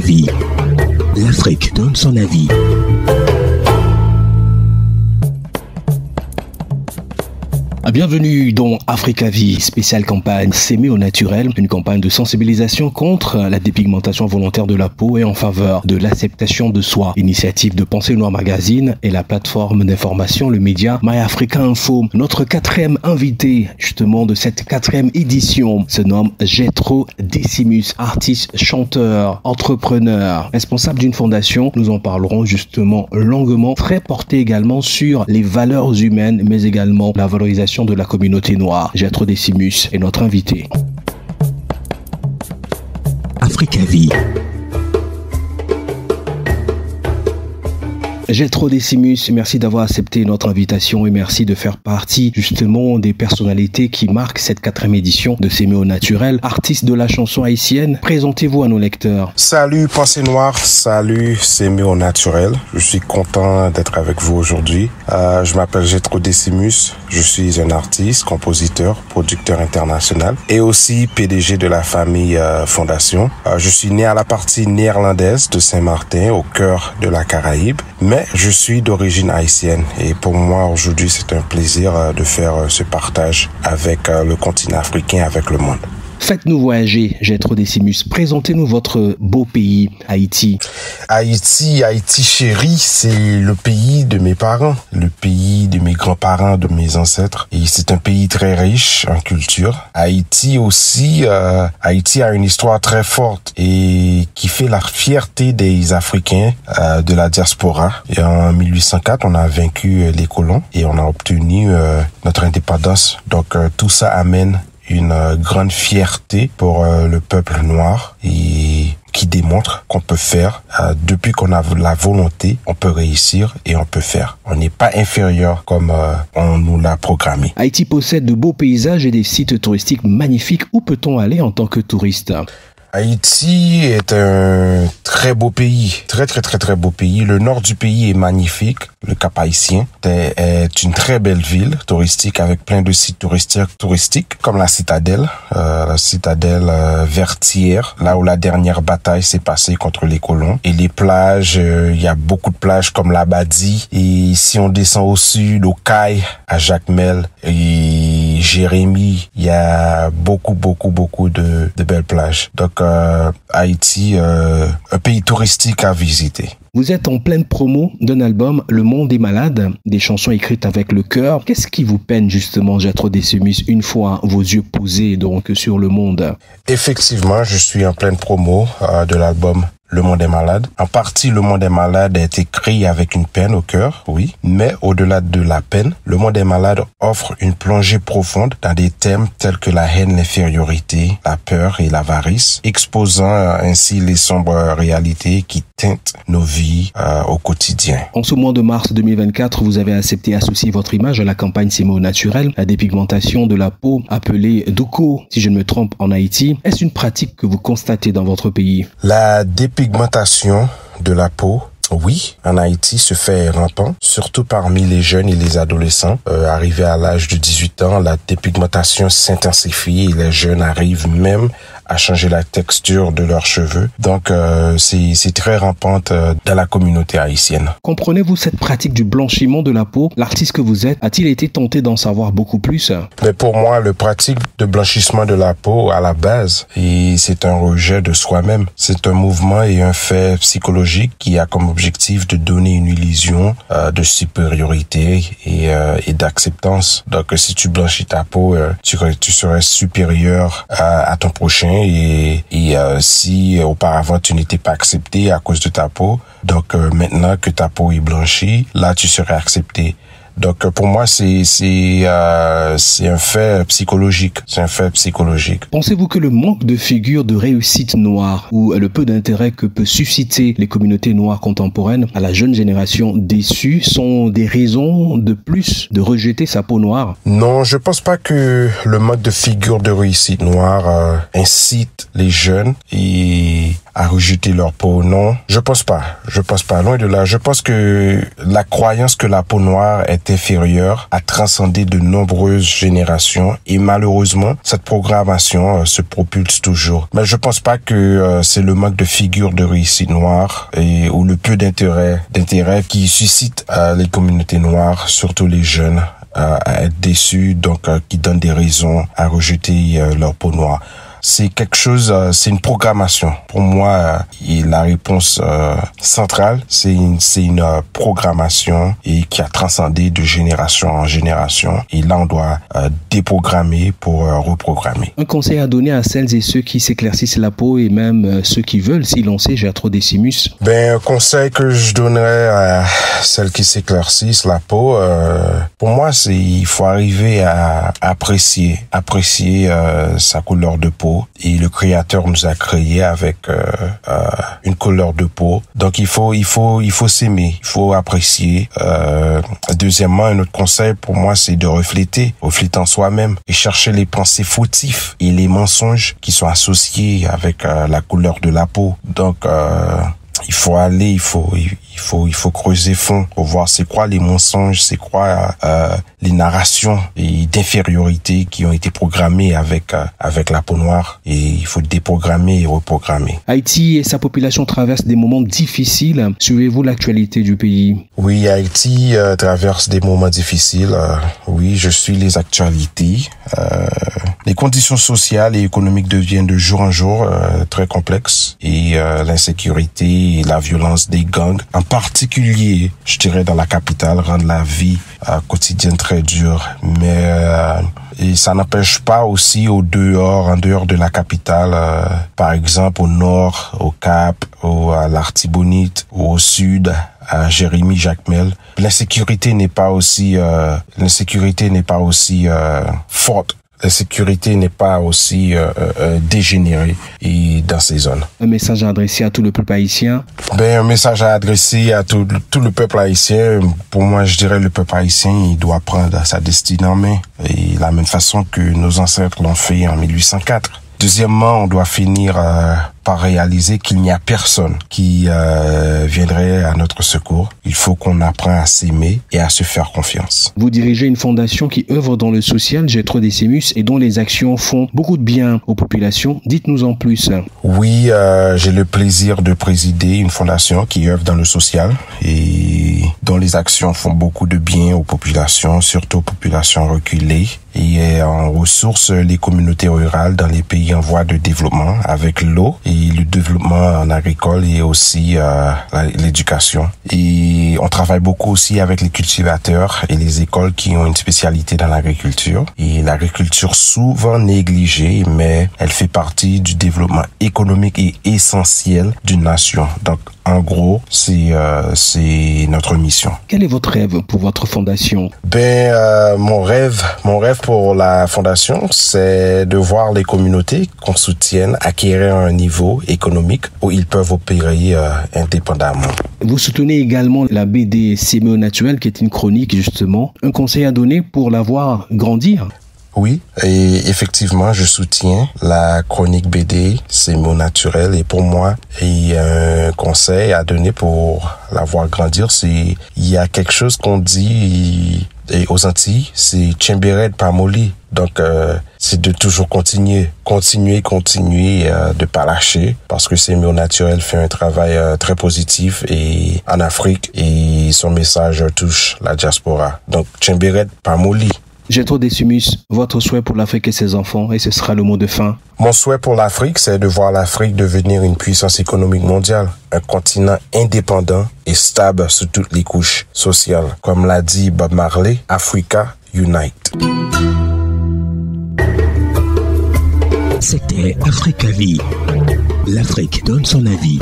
Vie. L'Afrique donne son avis. Bienvenue dans Africa Vie, spéciale campagne S'aimer au naturel, une campagne de sensibilisation contre la dépigmentation volontaire de la peau et en faveur de l'acceptation de soi. Initiative de Pensée Noire Magazine et la plateforme d'information, le média MyAfrica Info. Notre quatrième invité, justement, de cette quatrième édition se nomme Jethro Decimus, artiste, chanteur, entrepreneur, responsable d'une fondation. Nous en parlerons justement longuement, très porté également sur les valeurs humaines, mais également la valorisation de la communauté noire. Jethro Decimus est notre invité. Africa Vie. Jethro Decimus, merci d'avoir accepté notre invitation et merci de faire partie justement des personnalités qui marquent cette quatrième édition de S'aimer au naturel. Artiste de la chanson haïtienne, présentez-vous à nos lecteurs. Salut Pensée Noire, salut S'aimer au naturel. Je suis content d'être avec vous aujourd'hui. Je m'appelle Jethro Decimus, je suis un artiste, compositeur, producteur international et aussi PDG de la famille Fondation. Je suis né à la partie néerlandaise de Saint-Martin, au cœur de la Caraïbe, mais je suis d'origine haïtienne et pour moi aujourd'hui c'est un plaisir de faire ce partage avec le continent africain, avec le monde. Faites-nous voyager, Jethro Decimus. Présentez-nous votre beau pays, Haïti. Haïti chérie, c'est le pays de mes parents, le pays de mes grands-parents, de mes ancêtres. Et c'est un pays très riche en culture. Haïti aussi, Haïti a une histoire très forte et qui fait la fierté des Africains de la diaspora. Et en 1804, on a vaincu les colons et on a obtenu notre indépendance. Donc tout ça amène une grande fierté pour le peuple noir et qui démontre qu'on peut faire, depuis qu'on a la volonté, on peut réussir et on peut faire. On n'est pas inférieur comme on nous l'a programmé. Haïti possède de beaux paysages et des sites touristiques magnifiques. Où peut-on aller en tant que touriste ? Haïti est un très beau pays, très beau pays. Le nord du pays est magnifique, le Cap-Haïtien est une très belle ville touristique avec plein de sites touristiques comme la citadelle Vertière, là où la dernière bataille s'est passée contre les colons. Et les plages, il y a beaucoup de plages comme l'Abadi. Et si on descend au sud, au Caille, à Jacmel et Jérémie, il y a beaucoup de belles plages. Donc Haïti, un pays touristique à visiter. Vous êtes en pleine promo d'un album, Le Monde est malade, des chansons écrites avec le cœur. Qu'est-ce qui vous peine justement, Jethro Decimus, une fois vos yeux posés donc sur le monde? Effectivement, je suis en pleine promo de l'album Le Monde est malade. En partie, Le Monde est malade est écrit avec une peine au cœur, oui. Mais au-delà de la peine, Le Monde est malade offre une plongée profonde dans des thèmes tels que la haine, l'infériorité, la peur et l'avarice, exposant ainsi les sombres réalités qui teintent nos vies au quotidien. En ce mois de mars 2024, vous avez accepté associer votre image à la campagne S'aimer au naturel, la dépigmentation de la peau appelée Douko, si je ne me trompe, en Haïti. Est-ce une pratique que vous constatez dans votre pays? La dépigmentation de la peau, oui, en Haïti se fait rampant, surtout parmi les jeunes et les adolescents. Arrivés à l'âge de 18 ans, la dépigmentation s'intensifie et les jeunes arrivent même à changer la texture de leurs cheveux. Donc, c'est très rampante dans la communauté haïtienne. Comprenez-vous cette pratique du blanchiment de la peau? L'artiste que vous êtes a-t-il été tenté d'en savoir beaucoup plus? Mais pour moi, le pratique de blanchissement de la peau, à la base, c'est un rejet de soi-même. C'est un mouvement et un fait psychologique qui a comme objectif de donner une illusion de supériorité et d'acceptance. Donc, si tu blanchis ta peau, tu serais supérieur à ton prochain. Et si auparavant tu n'étais pas accepté à cause de ta peau, donc maintenant que ta peau est blanchie, là tu serais accepté. Donc pour moi c'est un fait psychologique. C'est un fait psychologique. Pensez-vous que le manque de figures de réussite noire ou le peu d'intérêt que peut susciter les communautés noires contemporaines à la jeune génération déçue sont des raisons de plus de rejeter sa peau noire? Non, je pense pas que le manque de figures de réussite noire incite les jeunes à rejeter leur peau. Non, je pense pas. Loin de là. Je pense que la croyance que la peau noire est intellect inférieur a transcendé de nombreuses générations et malheureusement, cette programmation se propulse toujours. Mais je pense pas que c'est le manque de figures de réussite noire ou le peu d'intérêt qui suscite les communautés noires, surtout les jeunes, à être déçus, donc qui donnent des raisons à rejeter leur peau noire. C'est quelque chose, c'est une programmation. Pour moi, la réponse centrale, c'est une programmation et qui a transcendé de génération en génération. Et là, on doit déprogrammer pour reprogrammer. Un conseil à donner à celles et ceux qui s'éclaircissent la peau et même ceux qui veulent s'y lancer, Gertrude Decimus? Un conseil que je donnerais à celles qui s'éclaircissent la peau, pour moi, il faut arriver à apprécier sa couleur de peau. Et le Créateur nous a créé avec une couleur de peau. Donc il faut s'aimer, il faut apprécier. Deuxièmement, un autre conseil pour moi, c'est de refléter en soi-même et chercher les pensées fautives et les mensonges qui sont associés avec la couleur de la peau. Donc il faut creuser fond pour voir c'est quoi les mensonges, c'est quoi les narrations et d'infériorité qui ont été programmées avec la peau noire, et il faut déprogrammer et reprogrammer. Haïti et sa population traversent des moments difficiles. Suivez-vous l'actualité du pays? Oui, Haïti traverse des moments difficiles. Oui, je suis les actualités. Les conditions sociales et économiques deviennent de jour en jour très complexes, et l'insécurité et la violence des gangs, en particulier, je dirais dans la capitale, rendent la vie quotidienne très dure. Mais et ça n'empêche pas aussi en dehors de la capitale, par exemple au nord, au Cap, à l'Artibonite, ou au sud, à Jérémy-Jacmel, l'insécurité n'est pas aussi forte. La sécurité n'est pas aussi dégénérée et dans ces zones. Un message à adresser à tout le peuple haïtien? Un message à adresser à tout le peuple haïtien. Pour moi, je dirais le peuple haïtien, il doit prendre sa destinée en main. Et de la même façon que nos ancêtres l'ont fait en 1804. Deuxièmement, on doit finir par réaliser qu'il n'y a personne qui viendrait à notre secours. Il faut qu'on apprenne à s'aimer et à se faire confiance. Vous dirigez une fondation qui œuvre dans le social, Gertrude Decimus, et dont les actions font beaucoup de bien aux populations. Dites-nous en plus. Oui, j'ai le plaisir de présider une fondation qui œuvre dans le social et dont les actions font beaucoup de bien aux populations, surtout aux populations reculées, et on ressource les communautés rurales dans les pays en voie de développement avec l'eau et le développement en agricole et aussi l'éducation. Et on travaille beaucoup aussi avec les cultivateurs et les écoles qui ont une spécialité dans l'agriculture. Et l'agriculture souvent négligée, mais elle fait partie du développement économique et essentiel d'une nation. Donc en gros, c'est notre mission. Quel est votre rêve pour votre fondation? Mon rêve pour la fondation, c'est de voir les communautés qu'on soutienne acquérir un niveau économique où ils peuvent opérer indépendamment. Vous soutenez également la BD S'aimer au naturel, qui est une chronique justement. Un conseil à donner pour la voir grandir? Oui, et effectivement, je soutiens la chronique BD S'aimer au naturel, et pour moi, il y a un conseil à donner pour la voir grandir, c'est il y a quelque chose qu'on dit aux Antilles, c'est Tchemberet Pamoli. Donc c'est de toujours continuer, de pas lâcher, parce que S'aimer au naturel fait un travail très positif et en Afrique, et son message touche la diaspora. Donc Tchemberet Pamoli. Gertrude Decimus, votre souhait pour l'Afrique et ses enfants, et ce sera le mot de fin. Mon souhait pour l'Afrique, c'est de voir l'Afrique devenir une puissance économique mondiale, un continent indépendant et stable sous toutes les couches sociales. Comme l'a dit Bob Marley, Africa Unite. C'était Africa Vie. L'Afrique donne son avis.